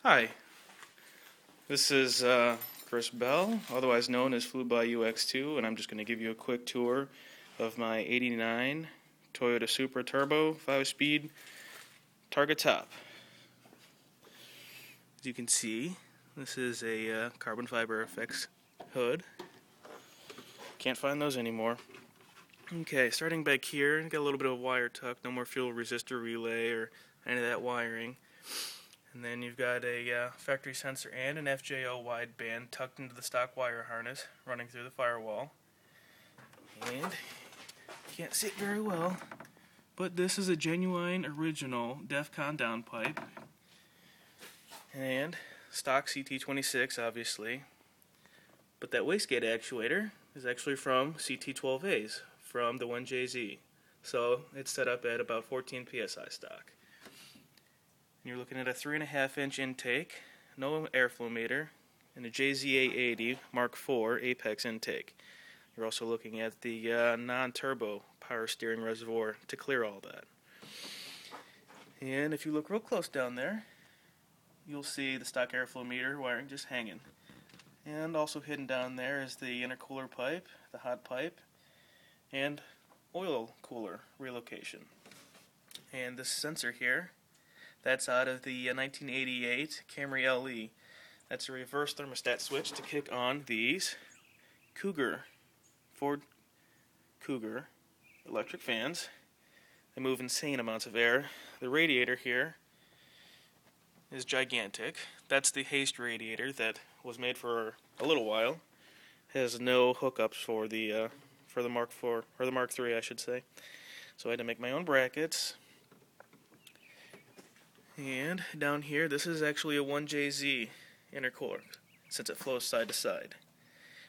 Hi, this is Chris Bell, otherwise known as Flubyux2, and I'm just going to give you a quick tour of my '89 Toyota Supra Turbo 5-speed Target Top. As you can see, this is a carbon fiber FX hood. Can't find those anymore. Okay, starting back here, got a little bit of wire tuck, no more fuel resistor relay or any of that wiring. And then you've got a factory sensor and an FJO wideband tucked into the stock wire harness running through the firewall. And you can't see it very well, but this is a genuine original DEFCON downpipe. And stock CT26, obviously. But that wastegate actuator is actually from CT12A's, from the 1JZ. So it's set up at about 14 PSI stock. You're looking at a 3.5-inch intake, no airflow meter, and a JZ880 Mark IV Apex intake. You're also looking at the non-turbo power steering reservoir to clear all that. And if you look real close down there, you'll see the stock airflow meter wiring just hanging. And also hidden down there is the intercooler pipe, the hot pipe, and oil cooler relocation. And this sensor here, that's out of the 1988 Camry LE. That's a reverse thermostat switch to kick on these Ford Cougar electric fans. They move insane amounts of air. The radiator here is gigantic. That's the Haste radiator that was made for a little while. Has no hookups for the Mark IV, or the Mark III, I should say. So I had to make my own brackets. And down here, this is actually a 1JZ intercooler, since it flows side to side.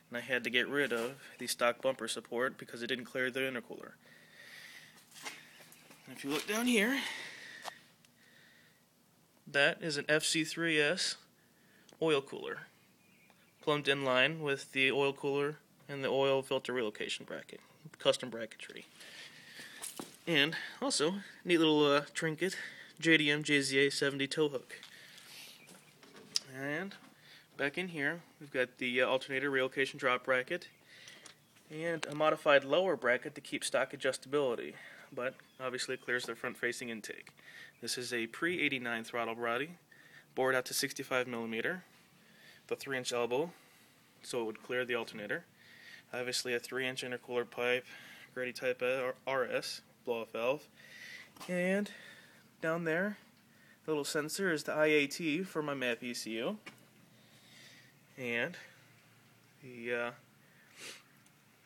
And I had to get rid of the stock bumper support because it didn't clear the intercooler. And if you look down here, that is an FC3S oil cooler, plumbed in line with the oil cooler and the oil filter relocation bracket, custom bracketry. And also, neat little trinket, JDM JZA70 tow hook. And back in here, we've got the alternator relocation drop bracket and a modified lower bracket to keep stock adjustability, but obviously it clears the front-facing intake. This is a pre-89 throttle body, bored out to 65mm, the 3-inch elbow, so it would clear the alternator. Obviously a 3-inch intercooler pipe, Grady Type RS, blow-off valve, and down there, the little sensor is the IAT for my map ECU, and the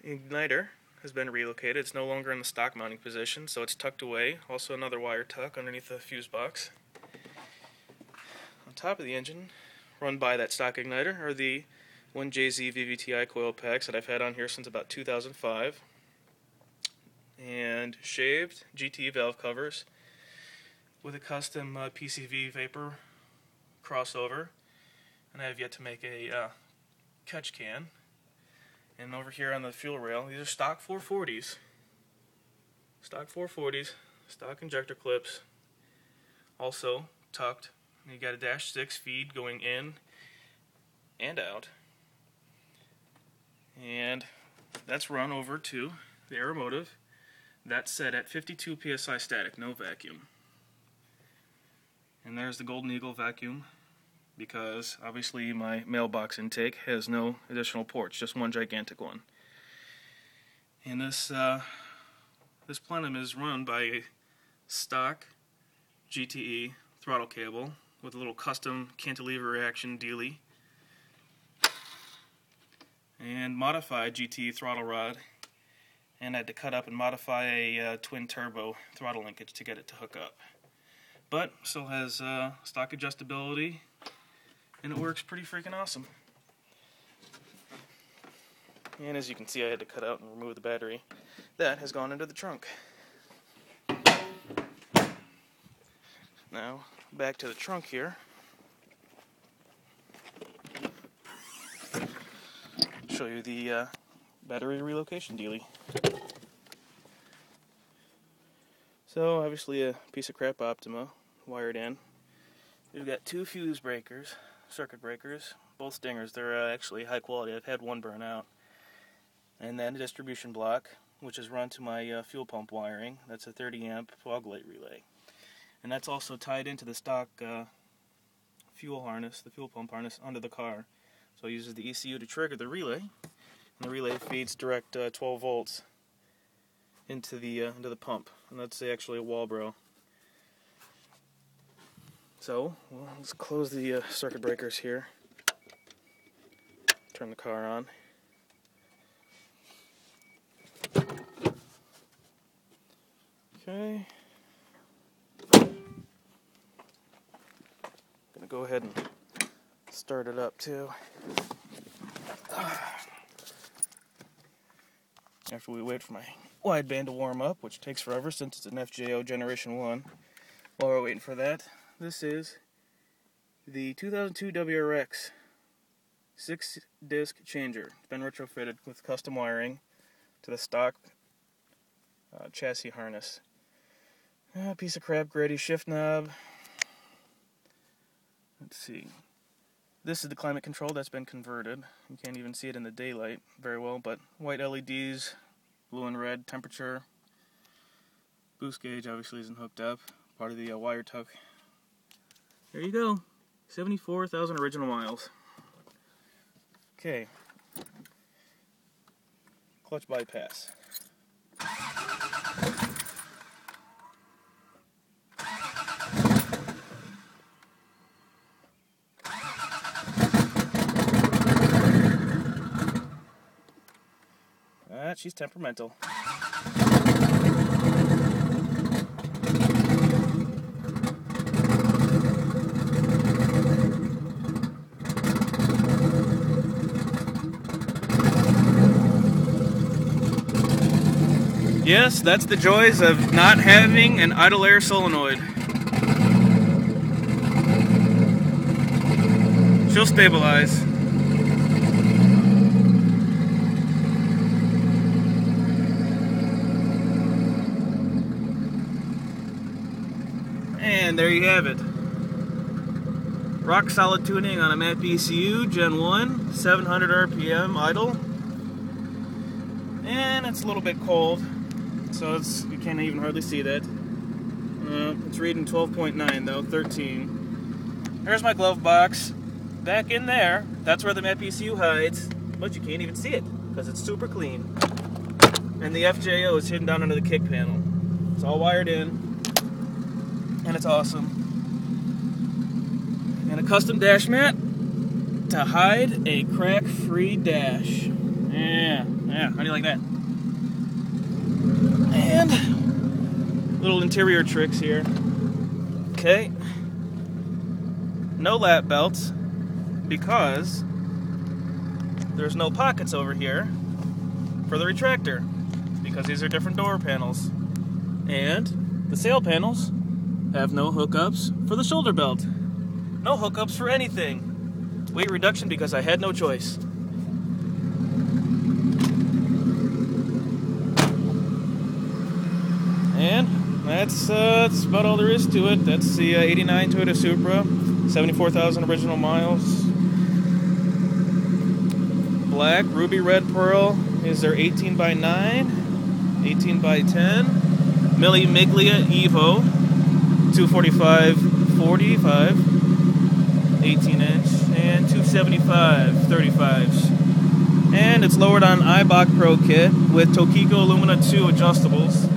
igniter has been relocated. It's no longer in the stock mounting position, so it's tucked away. Also another wire tuck underneath the fuse box. On top of the engine, run by that stock igniter, are the 1JZ VVTi coil packs that I've had on here since about 2005, and shaved GT valve covers with a custom PCV vapor crossover, and I have yet to make a catch can. And over here on the fuel rail, these are stock 440s. Stock 440s, stock injector clips, also tucked. And you got a -6 feed going in and out. And that's run over to the Aeromotive. That's set at 52 PSI static, no vacuum. And there's the Golden Eagle vacuum, because obviously my mailbox intake has no additional ports, just one gigantic one. And this plenum is run by a stock GTE throttle cable with a little custom cantilever action dealie and modified GTE throttle rod, and I had to cut up and modify a twin turbo throttle linkage to get it to hook up. But still has stock adjustability, and it works pretty freaking awesome. And as you can see, I had to cut out and remove the battery. That has gone into the trunk. Now, back to the trunk here. Show you the battery relocation dealie. So obviously a piece of crap Optima wired in. We've got two fuse breakers, circuit breakers, both stingers. They're actually high quality. I've had one burn out. And then a distribution block, which is run to my fuel pump wiring. That's a 30 amp fog light relay. And that's also tied into the stock fuel harness, the fuel pump harness, under the car. So it uses the ECU to trigger the relay, and the relay feeds direct 12 volts into the pump, and that's actually a Walbro. So let's close the circuit breakers here. Turn the car on. Okay. Gonna go ahead and start it up too. After we wait for my wideband to warm up, which takes forever since it's an FJO Generation 1. While we're waiting for that, this is the 2002 WRX 6-disc changer. It's been retrofitted with custom wiring to the stock chassis harness. A piece of crap, gritty shift knob. Let's see. This is the climate control that's been converted. You can't even see it in the daylight very well, but white LEDs, blue and red, temperature. Boost gauge obviously isn't hooked up. Part of the wire tuck. There you go. 74,000 original miles. Okay. Clutch bypass. She's temperamental. Yes, that's the joys of not having an idle air solenoid. She'll stabilize. And there you have it. Rock solid tuning on a MAP ECU Gen 1, 700 RPM idle. And it's a little bit cold, so you can't even hardly see that. It's reading 12.9 though, 13. There's my glove box. Back in there, that's where the MAP ECU hides, but you can't even see it because it's super clean. And the FJO is hidden down under the kick panel. It's all wired in. And it's awesome. And a custom dash mat to hide a crack-free dash. Yeah, how do you like that? And little interior tricks here. Okay. No lap belts because there's no pockets over here for the retractor because these are different door panels. And the sail panels have no hookups for the shoulder belt. No hookups for anything. Weight reduction because I had no choice. And that's about all there is to it. That's the 89 Toyota Supra, 74,000 original miles. Black, ruby red pearl is their 18 by 9, 18 by 10. Milli Miglia Evo, 245 45, 18 inch, and 275 35s. And it's lowered on iBox Pro kit with Tokiko Lumina 2 adjustables.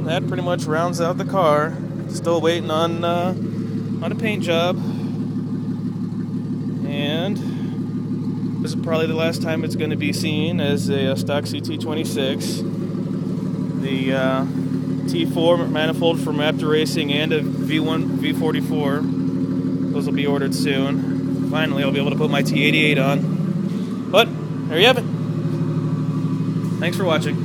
That pretty much rounds out the car. Still waiting on a paint job. And this is probably the last time it's going to be seen as a stock CT26. The T4 manifold from Raptor Racing and a V1 V44. Those will be ordered soon. Finally, I'll be able to put my T88 on. But there you have it. Thanks for watching.